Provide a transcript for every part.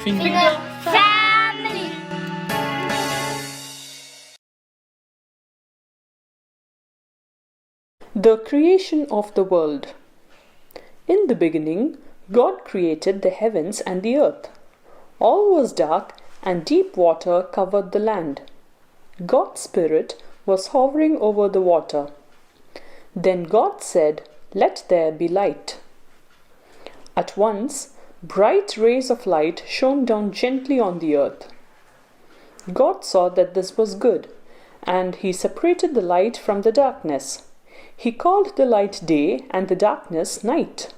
Finger family. The creation of the world. In the beginning, God created the heavens and the earth. All was dark, and deep water covered the land. God's Spirit was hovering over the water. Then God said, "Let there be light." At once, bright rays of light shone down gently on the earth. God saw that this was good, and He separated the light from the darkness. He called the light day and the darkness night.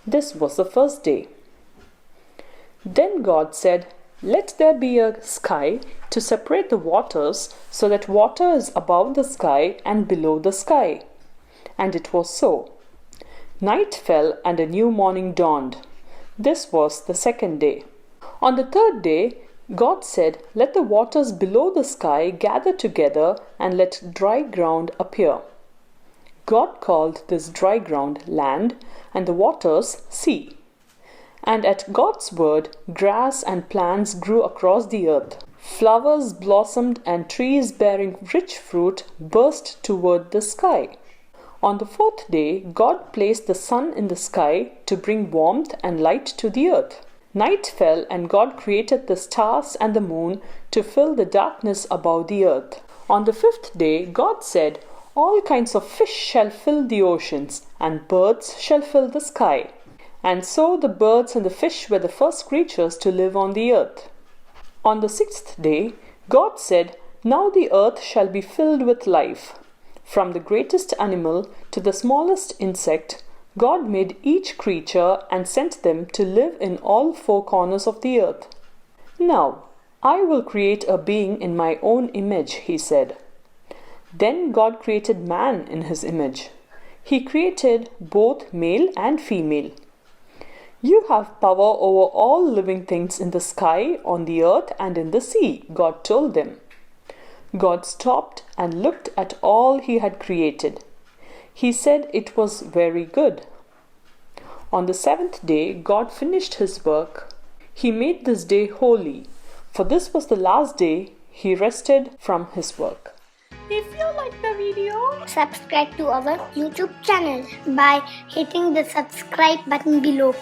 This was the first day. Then God said, "Let there be a sky to separate the waters, so that water is above the sky and below the sky." And it was so. Night fell and a new morning dawned. This was the second day. On the third day, God said, "Let the waters below the sky gather together and let dry ground appear." God called this dry ground land and the waters sea. And at God's word, grass and plants grew across the earth. Flowers blossomed and trees bearing rich fruit burst toward the sky. On the fourth day, God placed the sun in the sky to bring warmth and light to the earth. Night fell and God created the stars and the moon to fill the darkness above the earth. On the fifth day, God said, "All kinds of fish shall fill the oceans, and birds shall fill the sky." And so the birds and the fish were the first creatures to live on the earth. On the sixth day, God said, "Now the earth shall be filled with life." From the greatest animal to the smallest insect, God made each creature and sent them to live in all four corners of the earth. "Now, I will create a being in my own image," He said. Then God created man in His image. He created both male and female. "You have power over all living things in the sky, on the earth, and in the sea," God told them. God stopped and looked at all He had created. He said it was very good. On the seventh day, God finished His work. He made this day holy, for this was the last day He rested from His work. If you like the video, Subscribe to our YouTube channel by hitting the subscribe button below.